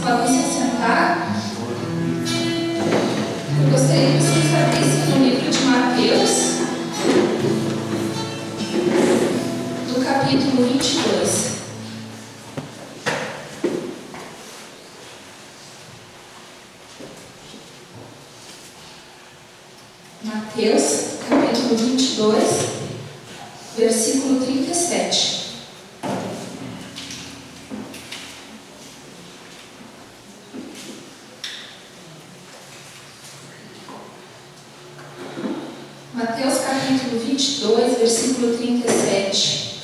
Podem se assentar. Eu gostaria que vocês abrissem no livro de Mateus, do capítulo 22. Mateus, capítulo 22, versículo 37. Mateus capítulo 22, versículo 37.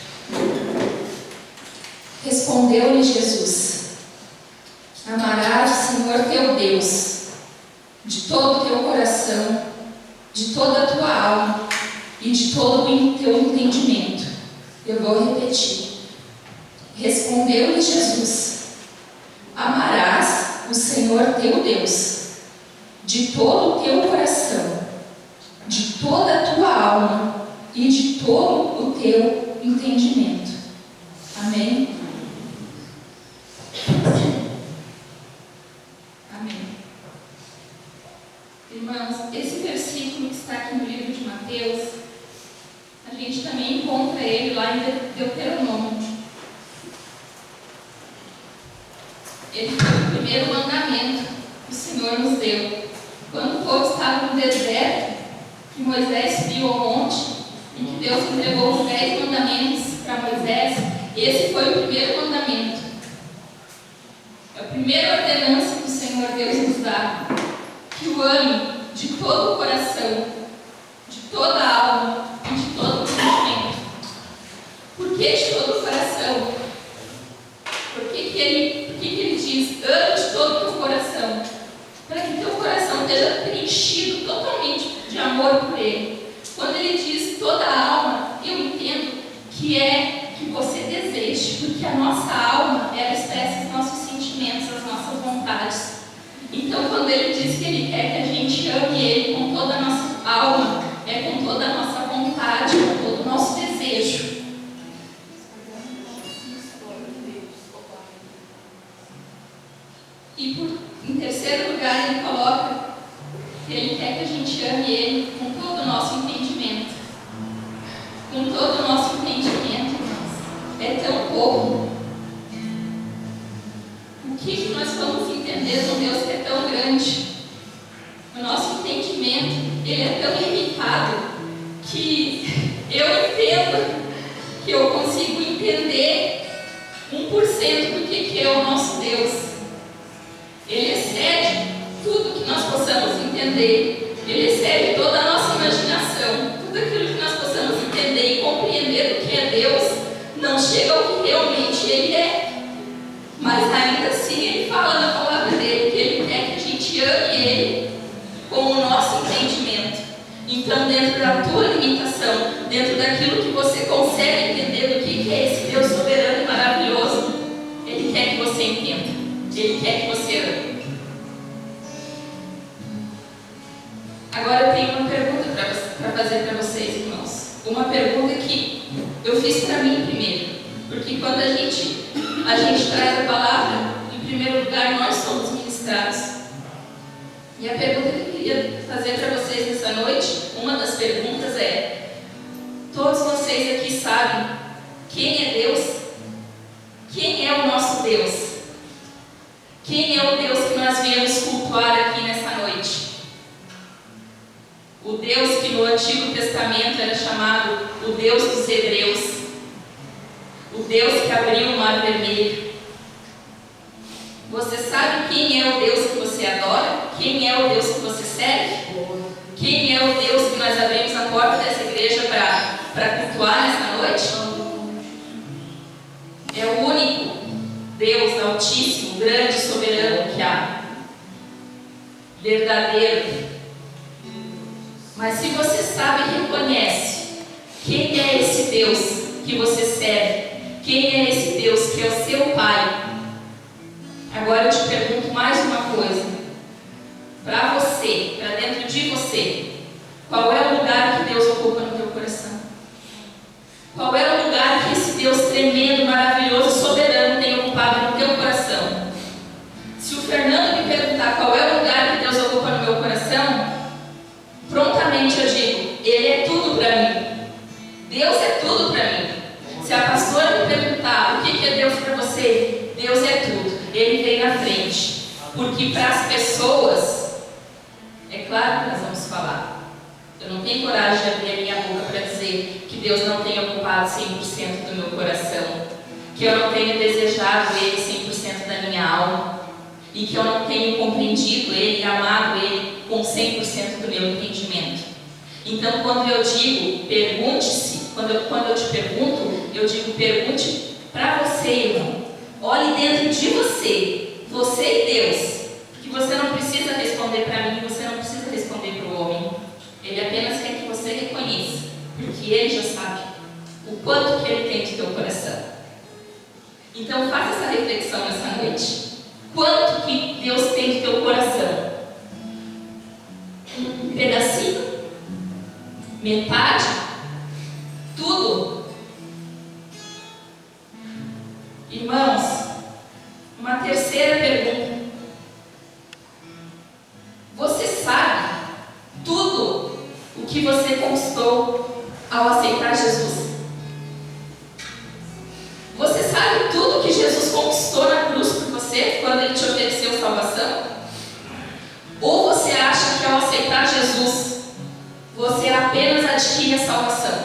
Respondeu-lhe Jesus: Amarás o Senhor teu Deus de todo o teu coração, de toda a tua alma e de todo o teu entendimento. Eu vou repetir. Respondeu-lhe Jesus: Amarás o Senhor teu Deus de todo o teu coração, de toda a tua alma e de todo o teu entendimento. Amém? Amém. Irmãos, esse versículo que está aqui no livro de Mateus, a gente também encontra ele lá em Deuteronômio. Ele foi o primeiro mandamento que o Senhor nos deu. Quando o povo estava no deserto, que Moisés subiu ao monte, em que Deus entregou os 10 mandamentos para Moisés, esse foi o primeiro mandamento. É a primeira ordenança que o Senhor Deus nos dá: que o ame de todo o coração, de toda a alma e de todo o entendimento. Por que de todo o coração? Por que ele diz: ame de todo o teu coração? Para que teu coração esteja preenchido totalmente de amor por Ele. Quando Ele diz toda a alma, eu entendo que é que você deseje, porque a nossa alma, ela expressa os nossos sentimentos, as nossas vontades. Então, quando Ele diz que Ele quer que a gente ame Ele com toda a nossa alma, é com toda a nossa vontade, com todo o nosso desejo. E em terceiro lugar, Ele coloca que Ele quer que a gente ame Ele com todo o nosso entendimento. Com todo o nosso entendimento, irmãos. É tão pouco. O que nós vamos entender de um Deus que é tão grande? O nosso entendimento, ele é tão limitado que eu entendo que eu consigo entender 1% do que é o nosso Deus. Ele excede tudo que nós possamos entender. Ele excede toda a nossa imaginação. Tudo aquilo que nós possamos entender e compreender do que é Deus não chega ao que realmente Ele é. Mas ainda assim Ele fala na palavra dele que Ele quer que a gente ame Ele com o nosso entendimento. Então, dentro da tua limitação, dentro daquilo que você consegue entender do que é esse Deus soberano e maravilhoso, Ele quer que você entenda. Ele quer que você ame. Agora eu tenho uma pergunta para fazer para vocês, irmãos. Uma pergunta que eu fiz para mim primeiro. Porque quando a gente traz a palavra, em primeiro lugar nós somos ministrados. E a pergunta que eu queria fazer para vocês nessa noite, uma das perguntas é: todos vocês aqui sabem quem é Deus? Quem é o nosso Deus? Quem é o Deus que nós viemos cultuar aqui nessa noite? O Deus que no Antigo Testamento era chamado o Deus dos Hebreus, o Deus que abriu o Mar Vermelho. Você sabe quem é o Deus que você adora? Quem é o Deus que você serve? Quem é o Deus que nós abrimos a porta dessa igreja para cultuar nessa noite? É o único Deus altíssimo, grande, soberano que há, verdadeiro. Mas se você sabe e reconhece quem é esse Deus que você serve, quem é esse Deus que é o seu Pai, agora eu te pergunto mais uma coisa, para você, para dentro de você, qual é o lugar que Deus ocupa no teu coração? Qual é o lugar que esse Deus tremendo, maravilhoso, soberano tem ocupado no teu coração? Se o na frente. Porque para as pessoas, é claro que nós vamos falar. Eu não tenho coragem de abrir a minha boca para dizer que Deus não tenha ocupado 100% do meu coração, que eu não tenha desejado Ele 100% da minha alma, e que eu não tenha compreendido Ele e amado Ele com 100% do meu entendimento. Então, quando eu digo, pergunte-se, quando eu te pergunto, eu digo, pergunte para você, irmão. Olhe dentro de você e Deus, que você não precisa responder para mim, você não precisa responder para o homem. Ele apenas quer que você reconheça, porque Ele já sabe o quanto que Ele tem de teu coração. Então faça essa reflexão nessa noite. Quanto que Deus tem de teu coração? Um pedacinho? Metade? Tudo? Irmãos, uma terceira pergunta. Você sabe tudo o que você conquistou ao aceitar Jesus? Você sabe tudo que Jesus conquistou na cruz por você quando Ele te ofereceu salvação? Ou você acha que ao aceitar Jesus, você apenas adquire a salvação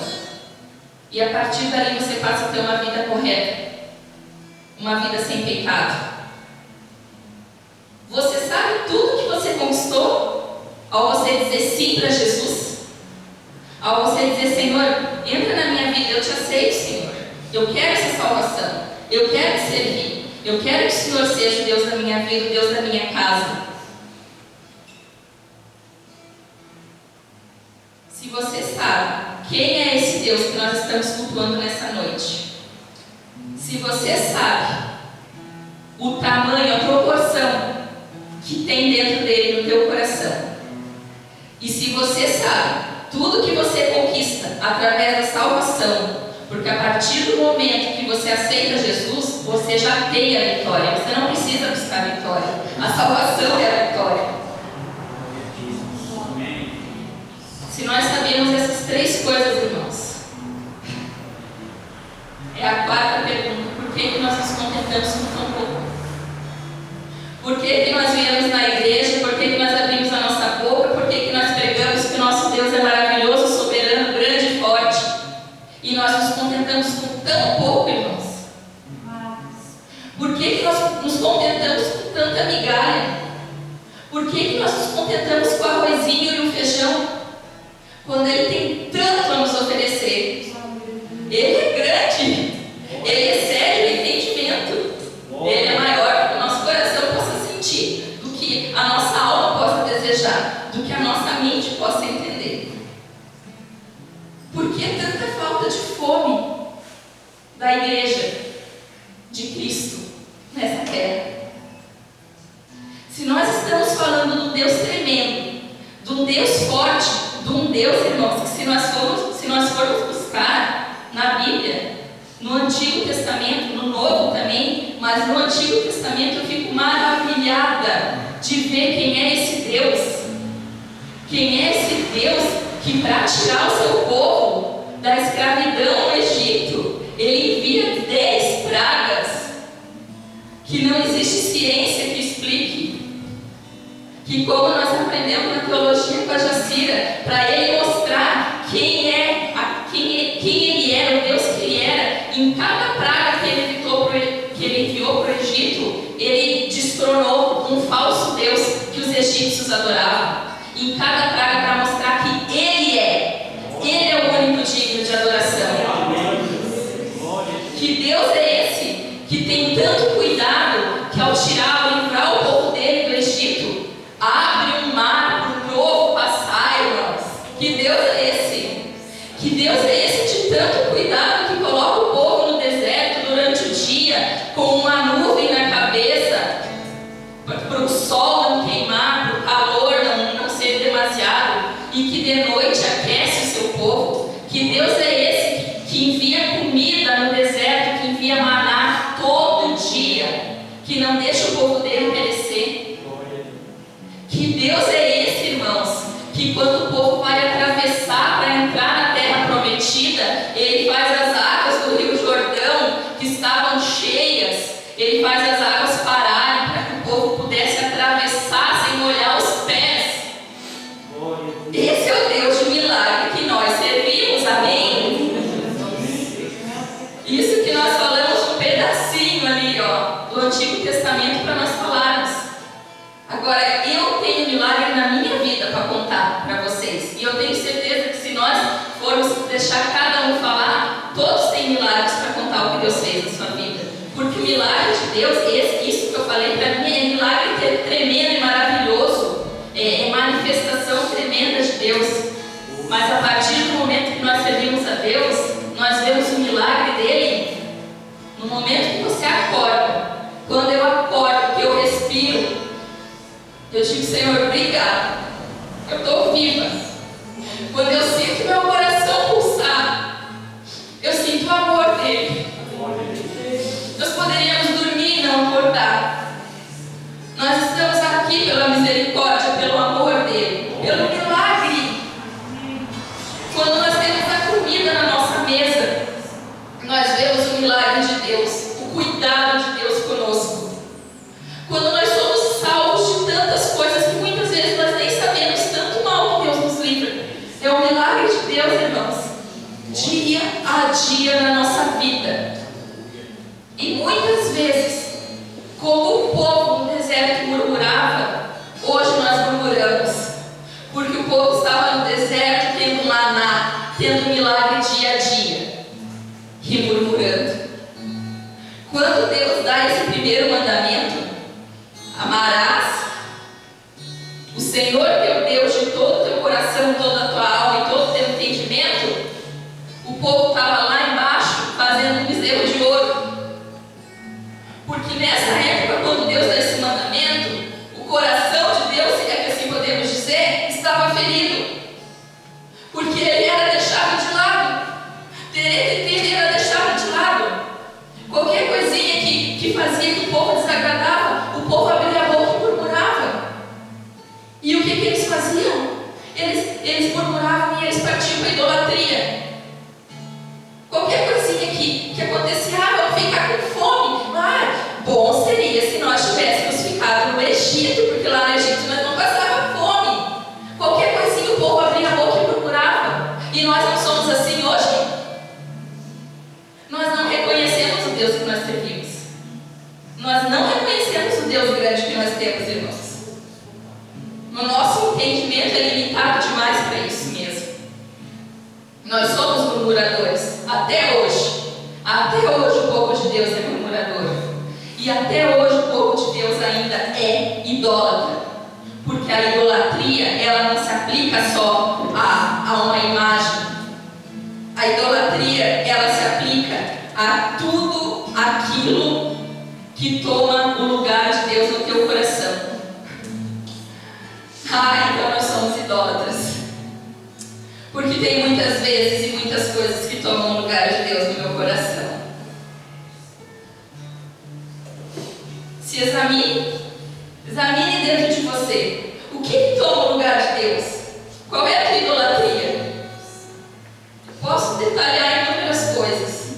e a partir dali você passa a ter uma vida correta, uma vida sem pecado? Você sabe tudo que você conquistou ao você dizer sim para Jesus? Ao você dizer, Senhor, entra na minha vida, eu te aceito, Senhor. Eu quero essa salvação, eu quero te servir, eu quero que o Senhor seja o Deus da minha vida, o Deus da minha casa. Se você sabe quem é esse Deus que nós estamos cultuando nessa noite, se você sabe o tamanho, a proporção que tem dentro dele no teu coração, e se você sabe tudo que você conquista através da salvação, porque a partir do momento que você aceita Jesus, você já tem a vitória. Você não precisa buscar a vitória. A salvação é a vitória. Se nós sabemos essas três coisas, irmãos, é a quarta pergunta. Por que nós nos contentamos com tão pouco? Por que nós viemos na igreja? Por que nós abrimos a nossa boca? Por que nós pregamos que o nosso Deus é maravilhoso, soberano, grande e forte? E nós nos contentamos com tão pouco, irmãos? Por que nós nos contentamos com tanta migalha? Por que nós nos contentamos com o arrozinho e o feijão? Quando Ele tem tanto a nos oferecer. Ele é grande. Ele excede o entendimento. Ele é maior do que o nosso coração possa sentir, do que a nossa alma possa desejar, do que a nossa mente possa entender. Por que tanta falta de fome da igreja de Cristo nessa terra? Se nós estamos falando do Deus tremendo, de um Deus forte, de um Deus, irmãos, que se nós formos buscar na Bíblia, no Antigo Testamento, no Novo também, mas no Antigo Testamento eu fico maravilhada de ver quem é esse Deus. Quem é esse Deus que, para tirar o seu povo da escravidão no Egito, Ele envia 10 pragas que não existe ciência que explique. Que, como nós aprendemos na teologia com a Jacira, para Ele mostrar quem Ele era, o Deus que Ele era, em cada praga que Ele enviou para o Egito, Ele destronou um falso Deus que os egípcios adoravam. Em cada praga, para mostrar que Ele é o único digno de adoração. Que Deus é esse que tem tanto cuidado que, ao livrar o povo dele do Egito, abre um mar para o povo passar, irmãos. Que Deus é esse? Que Deus é esse de tanto cuidado que coloca o povo no deserto durante o dia com uma nuvem na cabeça para o sol não queimar, para o calor não ser demasiado, e que de noite aquece o seu povo. Que Deus é esse que envia comida no deserto, que envia maná todo dia, que não deixa o povo dele perecer. Que Deus é esse, irmãos, que quando o povo vai atravessar para entrar na terra prometida, Ele faz as águas do Rio Jordão, que estavam cheias, Ele faz as águas pararem para que o pensamento para nós falarmos. Agora, eu tenho milagre na minha vida para contar para vocês. E eu tenho certeza que se nós formos deixar cada um falar, todos têm milagres para contar o que Deus fez na sua vida. Porque o milagre de Deus, isso que eu falei para mim, é milagre tremendo e maravilhoso. É manifestação tremenda de Deus. Mas a partir do momento que nós servimos a Deus, nós vemos o milagre dele no momento que você acorda. Quando eu acordo, que eu respiro, eu digo: Senhor, obrigado, eu estou viva. Quando eu sinto meu coração pulsar, eu sinto o amor dele. Nós poderíamos dormir e não acordar. Nós estamos aqui pela misericórdia, pelo amor dele, pelo milagre. Quando nós temos a comida na nossa mesa, nós vemos o milagre de Deus, o cuidado de Deus conosco. Quando nós somos salvos de tantas coisas que muitas vezes nós nem sabemos, tanto mal que Deus nos livra, é o milagre de Deus, irmãos, dia a dia na nossa vida. E muitas vezes, como o povo no deserto murmurava, hoje nós murmuramos, porque o povo estava no deserto tendo maná, tendo milagre dia a dia, e murmurando. Quando Deus dá esse primeiro mandamento: amarás o Senhor teu Deus de todo o teu coração, toda a tua alma e todo o teu entendimento, o povo estava lá embaixo fazendo um bezerro de ouro. Porque nessa época, quando Deus dá esse mandamento, o coração de Deus, se é que assim podemos dizer, estava ferido. Porque ele era deixado de lado. Ele era deixado de lado. Qualquer coisinha que fazia que o povo desagradava, o povo abria a boca e murmurava. E o que eles faziam? Eles murmuravam e eles partiam para a idolatria. Qualquer coisinha que acontecia: vamos ficar com fome. Bom seria se nós tivéssemos ficado no Egito, porque lá no Egito nós não passávamos fome. Qualquer coisinha o povo abria a boca e murmurava. E nós não somos assim hoje? Nós não reconhecemos o Deus que nós servimos. Nós não reconhecemos o Deus grande que nós temos, irmãos. O nosso entendimento é limitado demais para isso mesmo. Nós somos murmuradores. Até hoje o povo de Deus é murmurador. E até hoje o povo de Deus ainda é idólatra. Porque a idolatria, ela não se aplica só a uma imagem. A idolatria, ela se aplica a tudo aquilo que toma o lugar de Deus no teu coração. Então nós somos idólatras. Porque tem muitas vezes e muitas coisas que tomam o lugar de Deus no meu coração. Se examine dentro de você. O que toma o lugar de Deus? Qual é a tua idolatria? Posso detalhar inúmeras coisas.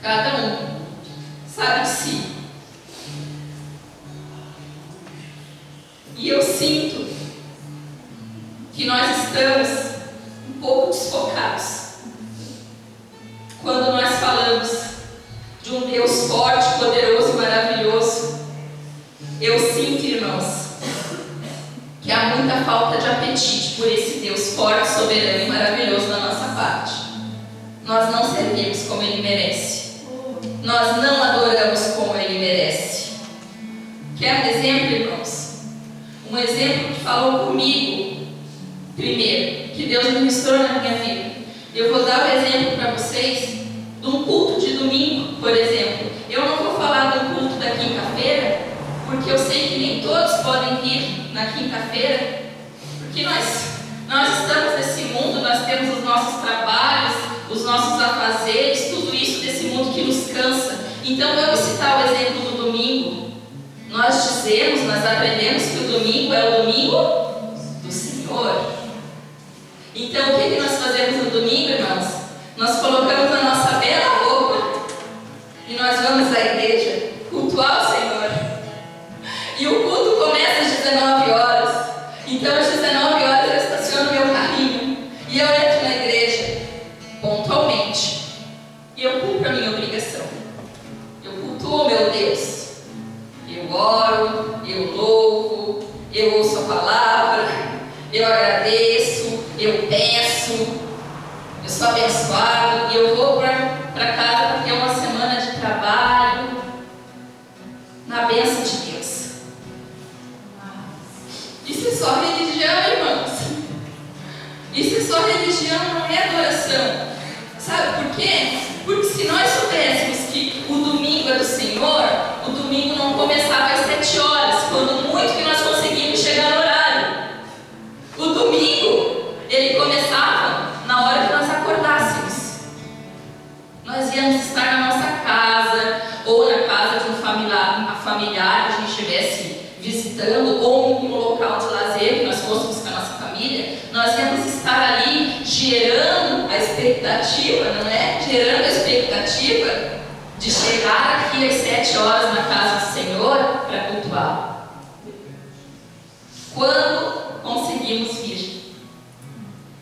Cada um sabe de si. E eu sinto que nós estamos um pouco desfocados quando nós falamos de um Deus forte, poderoso e maravilhoso. Eu sinto, irmãos, que há muita falta de apetite por esse Deus forte, soberano e maravilhoso da nossa parte. Nós não servimos como Ele merece. Nós não adoramos como Ele merece. Quer um exemplo, irmãos? Um exemplo que falou comigo primeiro, que Deus ministrou na minha vida. Eu vou dar o exemplo para vocês de um culto de domingo, por exemplo. Eu não vou falar do culto da quinta-feira, porque eu sei que nem todos podem vir na quinta-feira, porque nós estamos nesse mundo, nós temos os nossos trabalhos, os nossos afazeres, tudo isso desse mundo que nos cansa. Então vamos citar o exemplo do domingo. Nós aprendemos que o domingo é o domingo do Senhor. Então o que nós fazemos no domingo, irmãos? Nós colocamos a nossa bela roupa e nós vamos à igreja cultuar o Senhor. E o culto começa às 19 horas. Então às 19 horas eu estaciono meu carrinho e eu entro na igreja pontualmente. E eu cumpro a minha obrigação. Eu cultuo o meu Deus. eu agradeço, eu peço, eu sou abençoado, e eu vou para casa para ter uma semana de trabalho na bênção de Deus. Isso é só religião, irmãos. Isso é só religião, não é adoração. Sabe por quê? Porque se nós soubéssemos que o domingo é do Senhor, o domingo não começava às 7 horas, quando muito que nós conseguimos chegar no horário. O domingo, ele começava na hora que nós acordássemos. Nós íamos estar na nossa casa, ou na casa de um familiar que a gente estivesse visitando, ou em um local de lazer que nós fôssemos com a nossa família. Nós íamos estar ali gerando a expectativa, não é? Gerando a expectativa de chegar aqui às 7 horas na casa do Senhor para cultuar. Quando conseguimos vir?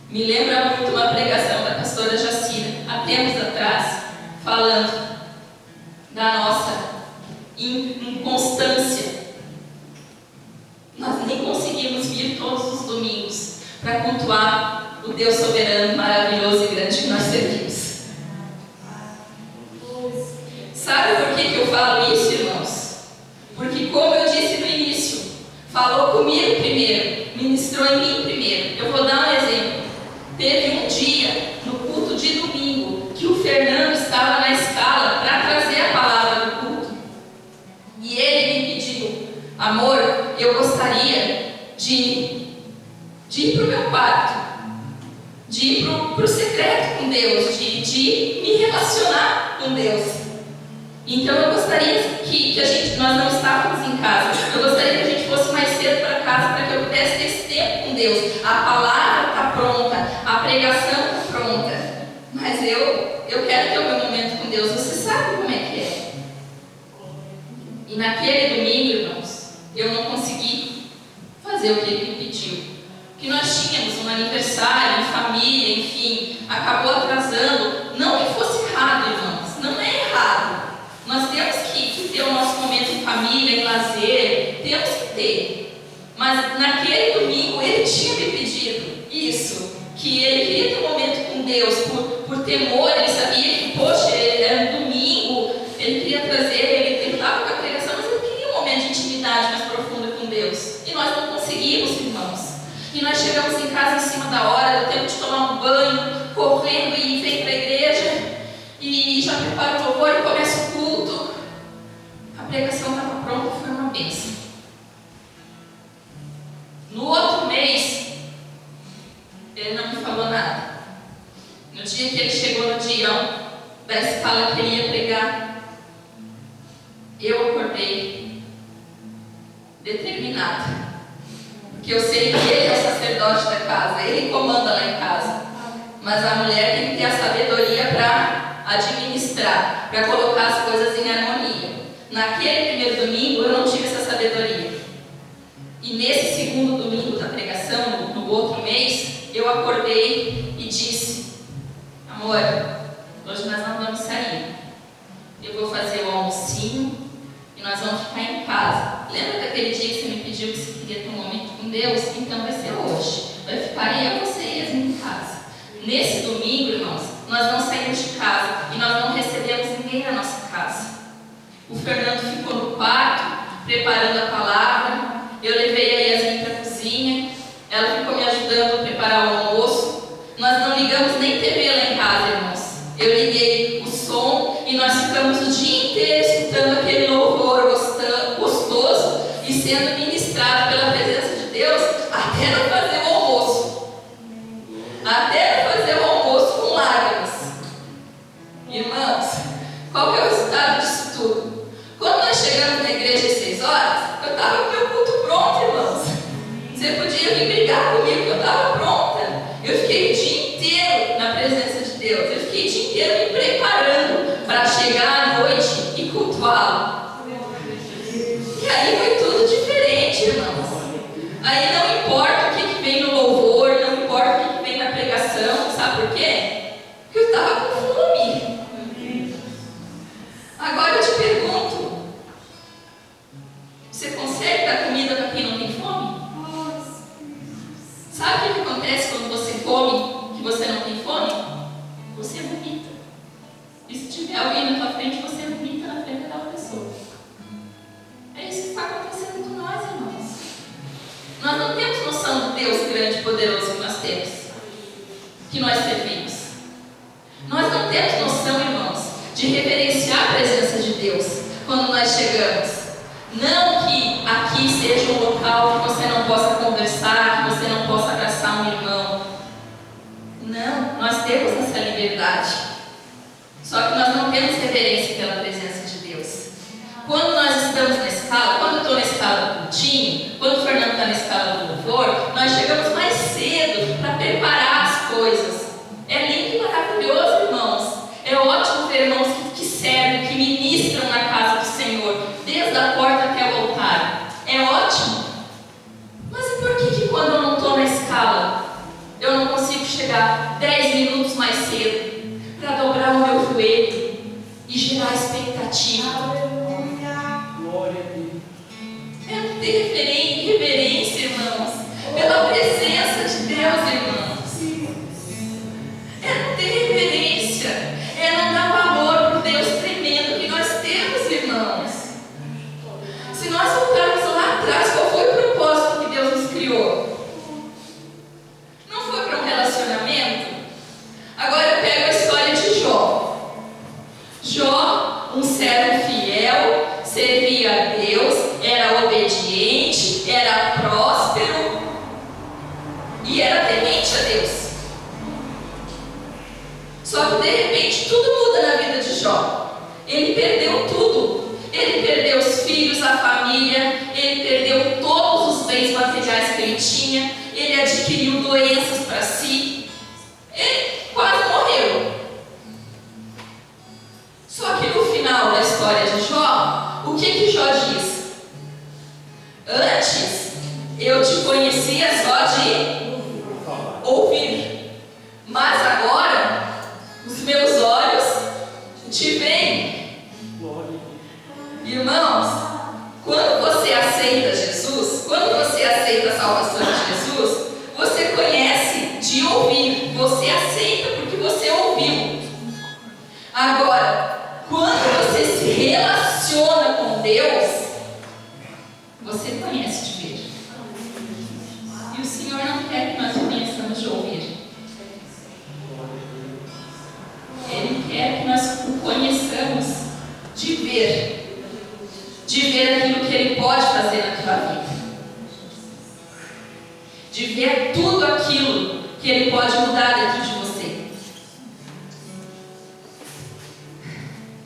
Me lembra muito uma pregação da pastora Jacira, há tempos atrás, falando da nossa inconstância. Nós nem conseguimos vir todos os domingos para cultuar o Deus soberano, maravilhoso e grande que nós servimos. Sabe por que eu falo isso, irmãos? Porque, como eu disse no início, falou comigo primeiro, ministrou em mim primeiro. Eu vou dar um exemplo. Teve um dia, no culto de domingo, que o Fernando estava na escala para trazer a palavra do culto. E ele me pediu: amor, eu gostaria de ir para o meu quarto, de ir para o secreto com Deus, de me relacionar com Deus. Então eu gostaria que nós não estávamos em casa, eu gostaria que a gente fosse mais cedo para casa para que eu pudesse ter esse tempo com Deus. A palavra está pronta, a pregação está pronta, mas eu quero ter o meu momento com Deus. Você sabe como é que é. E naquele domingo, irmãos, eu não consegui fazer o que ele me pediu. Que nós tínhamos um aniversário em família, enfim, acabou atrasando. Não que fosse errado, irmãos, não é errado. Nós temos que ter o nosso momento em família, em lazer, temos que ter. Mas naquele domingo ele tinha me pedido isso, que ele queria ter um momento com Deus, por temor. Ele sabia que, poxa, era um domingo, ele queria trazer, ele estava com a pregação, mas ele queria um momento de intimidade mais profunda com Deus. E nós não conseguimos, irmãos. E nós chegamos em casa em cima da hora, deu tempo de tomar um banho, correndo e vem para a igreja, e já prepara o louvor e começa o culto. A pregação estava pronta, foi uma bênção. No outro mês, ele não me falou nada. No dia que ele chegou no dião da escala que ele ia pregar, eu acordei determinada. Porque eu sei que ele é o sacerdote da casa, ele comanda lá em casa. Mas a mulher tem que ter a sabedoria para administrar, para colocar as coisas em harmonia. Naquele primeiro domingo eu não tive essa sabedoria. E nesse segundo domingo da pregação, no outro mês, eu acordei e disse: amor, hoje nós não vamos sair. Eu vou fazer o almocinho e nós vamos ficar em casa. Lembra daquele dia que você me pediu que você queria ter um momento com Deus? Então vai ser hoje. Vai ficar eu, você e Yasmin em casa. Nesse domingo, irmãos, nós não saímos de casa e nós não recebemos ninguém na nossa casa. O Fernando ficou no quarto, preparando a palavra. Eu levei a Yasmin para a cozinha. Ela ficou me ajudando a preparar o almoço. Nós não ligamos nem TV lá em casa, irmãos. Eu liguei o som e nós ficamos o dia inteiro escutando aquele louvor gostoso e sendo ministrado pela presença de Deus até não fazer o almoço. Até não fazer o almoço com lágrimas. Irmãos, qual que é o resultado disso tudo? Quando nós chegamos na igreja às 6 horas, eu estava com o meu culto pronto, irmãos. Você podia vir brigar comigo que eu estava pronta. Eu fiquei o dia inteiro na presença de Deus. Eu fiquei o dia inteiro me preparando para chegar à noite e cultuá-lo. E aí foi tudo diferente, irmãos. Aí não importa o que vem no louvor, não importa o que vem na pregação. Sabe por quê? Porque eu estava com fome. Agora eu te pergunto: você consegue dar comida para quem não tem fome? você não tem fome, você vomita. E se tiver alguém na tua frente, você vomita na frente daquela pessoa. É isso que está acontecendo com nós, irmãos. Nós não temos noção do Deus grande e poderoso que nós temos, que nós servimos. Nós não temos noção, irmãos, de reverenciar a presença de Deus quando nós chegamos. Não que aqui seja um local que você não possa conversar, que você não possa abraçar um irmão. Não, nós temos essa liberdade. Só que nós não temos reverência pela presença de Deus. Quando nós estamos na escala, quando eu estou na escala do cultinho, quando o Fernando está na escala do louvor, nós chegamos mais cedo para preparar as coisas. É lindo e maravilhoso, irmãos. É ótimo ver irmãos que servem, que ministram na casa do Senhor, desde a porta até o altar. É ótimo. Mas e por que quando eu não estou na escala, eu não consigo chegar 10 minutos mais cedo para dobrar o meu joelho e gerar expectativa? Glória a Deus. É não ter reverência, irmãos, pela presença de Deus, irmãos. É não ter reverência, é não dar valor para o Deus tremendo que nós temos, irmãos. Se nós voltarmos lá atrás, qual foi o propósito que Deus nos criou? Não foi para um relacionamento? Agora eu pego a história de Jó. Jó, um servo fiel, servia a Deus, era obediente, era próspero e era temente a Deus. Só que de repente tudo muda na vida de Jó. Ele perdeu tudo. Ele perdeu os filhos, a família, ele perdeu todos os bens materiais que ele tinha, ele adquiriu doenças para si, ele quase morreu. Só que no final da história de Jó, o que Jó diz? Antes eu te conhecia só de ouvir, mas agora os meus olhos te veem. Irmãos, quando você aceita Jesus, quando você aceita a salvação de Jesus, você conhece de ouvir, você aceita porque você ouviu. Agora, quando você se relaciona com Deus, você conhece de ver. E o Senhor não quer que nós conheçamos de ouvir. Ele quer que nós o conheçamos de ver aquilo que Ele pode fazer na tua vida, de ver tudo aquilo que Ele pode mudar dentro de você.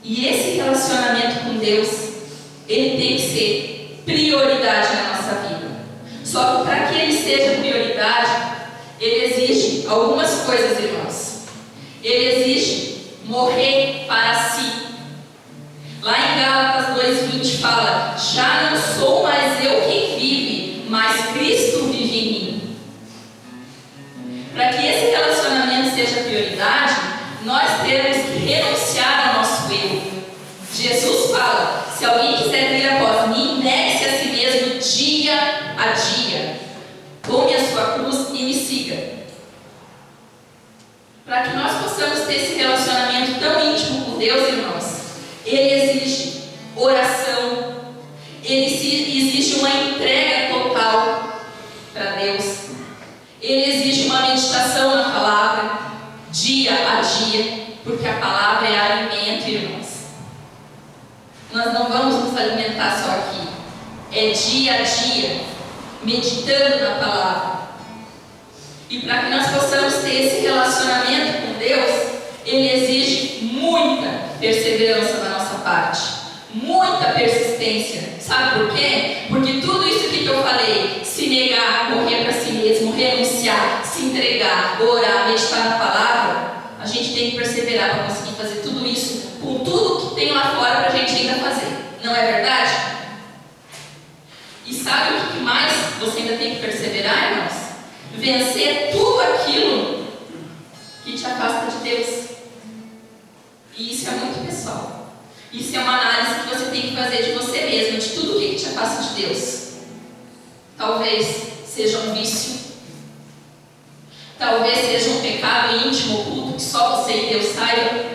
E esse relacionamento com Deus, ele tem que ser prioridade na nossa vida. Só que para que ele seja prioridade, ele exige algumas coisas, irmãos. Ele exige morrer para si. Lá em Gálatas 2:20 fala: já não sou mais eu quem vive, mas Cristo vive em mim. Para que esse relacionamento seja prioridade, nós temos que renunciar ao nosso eu. Jesus fala: se alguém quiser vir após mim, negue-se a si mesmo dia a dia, tome a sua cruz e me siga. Para que nós possamos ter esse relacionamento tão íntimo com Deus, irmãos, ele exige oração, ele exige uma entrega total para Deus, ele exige uma meditação na palavra, dia a dia, porque a palavra é alimento, irmãos. Nós não vamos nos alimentar só aqui, é dia a dia, meditando na palavra. E para que nós possamos ter esse relacionamento com Deus, ele exige muita perseverança da nossa parte, muita persistência. Sabe por quê? Porque tudo isso aqui que eu falei, se negar, morrer para si mesmo, renunciar, se entregar, orar, meditar na palavra, a gente tem que perseverar para conseguir fazer tudo isso, com tudo que tem lá fora para a gente ainda fazer. Não é verdade? E sabe o que mais você ainda tem que perseverar, irmãos? Vencer tudo aquilo que te afasta de Deus. E isso é muito pessoal. Isso é uma análise que você tem que fazer de você mesmo, de tudo que te afasta de Deus. Talvez seja um vício. Talvez seja um pecado íntimo, oculto, que só você e Deus saibam.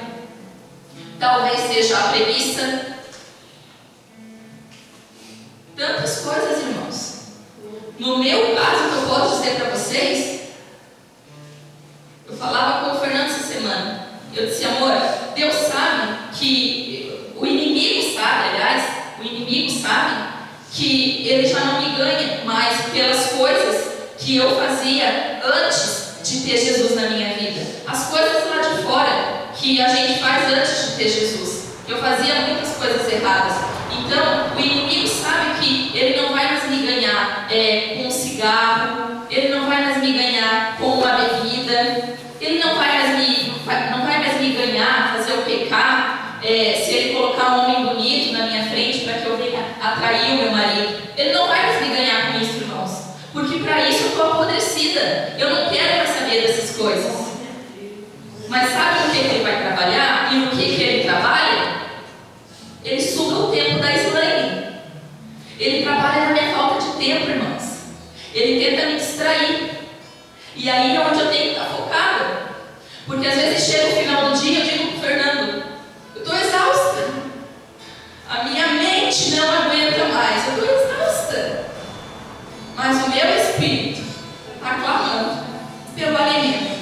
Talvez seja a preguiça. Tantas coisas, irmãos. No meu caso, que eu posso dizer para vocês, eu falava com o Fernando essa semana. Eu disse, amor, Deus sabe que o inimigo sabe que ele já não me ganha mais pelas coisas que eu fazia antes de ter Jesus na minha vida. As coisas lá de fora que a gente faz antes de ter Jesus. Eu fazia muitas coisas erradas. Então, o inimigo sabe que ele não vai mais me ganhar com um cigarro, ele não vai mais me ganhar com uma bebida, ele não vai mais me ganhar, fazer eu pecar, se ele colocar um homem bonito na minha frente para que eu venha atrair o meu marido. Ele não vai mais me ganhar com isso, irmãos. Porque para isso eu estou apodrecida. Eu não quero mais saber dessas coisas. Mas sabe no que ele vai trabalhar? E no que ele trabalha? Ele suga o tempo da slane. Ele trabalha na minha falta de tempo, irmãos. Ele tenta me distrair. E aí é onde eu tenho que estar focada. Porque às vezes chega o final do dia e eu digo para o Fernando, eu estou exausta. A minha mente não aguenta mais. Eu estou exausta. Mas o meu espírito está clamando pelo alimento.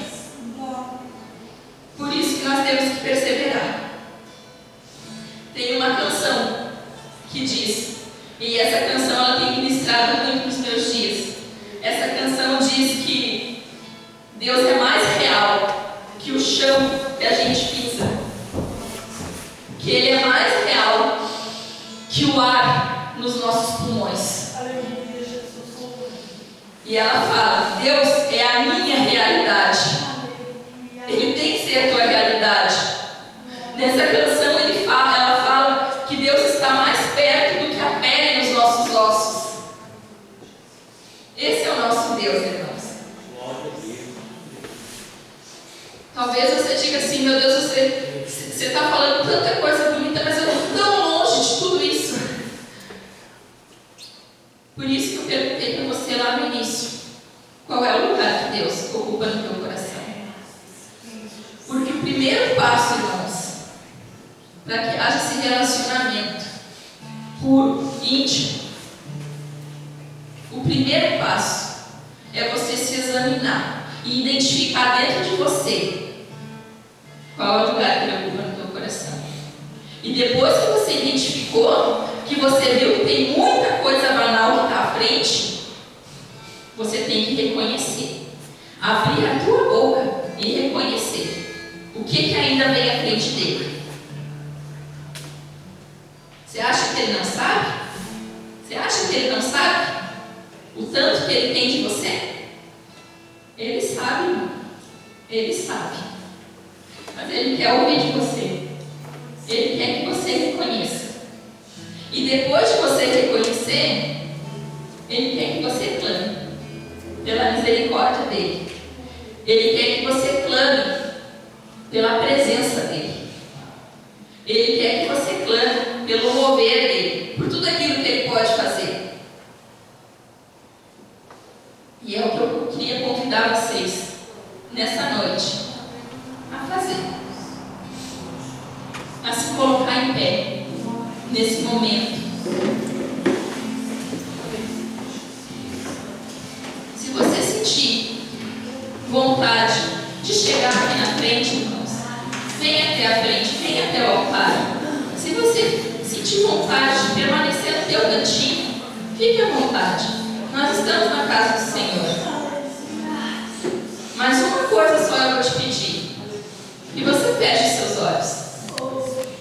Por isso que nós temos que perseverar. Tem uma canção que diz, e essa canção ela tem ministrado muito nos meus dias. Essa canção diz que Deus é mais real que o chão que a gente pisa. Que Ele é mais real que o ar nos nossos pulmões. E ela fala, Deus é a minha realidade. Ele tem que ser a tua realidade. Nessa canção ela fala que Deus está mais perto do que a pele nos nossos ossos. Esse é o nosso Deus, irmãos. Talvez você diga assim, meu Deus, você está falando tanta coisa bonita, mas eu estou tão longe de tudo isso. Por isso que eu perguntei para você lá no início, qual é o lugar que Deus ocupa no teu coração? Porque o primeiro passo, irmãos, para que haja esse relacionamento puro, íntimo, o primeiro passo é você se examinar e identificar dentro de você qual é o lugar que Ele ocupa no teu coração. E depois que você identificou, que você viu que tem muita coisa banal que está à frente, você tem que reconhecer. Abrir a tua boca e reconhecer o que ainda vem à frente dele. Você acha que ele não sabe? Você acha que ele não sabe o tanto que ele tem de você? Ele sabe, irmão. Ele sabe. Mas ele quer ouvir de você. Ele quer que você reconheça. E depois de você reconhecer, ele quer que você clame pela misericórdia dele. Ele quer que você clame pela presença dele. Ele quer que você clame pelo mover dele, por tudo aquilo que ele pode fazer. E é o que eu queria convidar vocês nessa noite a fazer, a se colocar em pé nesse momento. Se você sentir vontade de chegar aqui na frente, irmãos, venha até a frente, venha até o altar. Se você sentir vontade de permanecer no teu cantinho, fique à vontade. Nós estamos na casa do Senhor. Mas uma coisa só eu vou te pedir.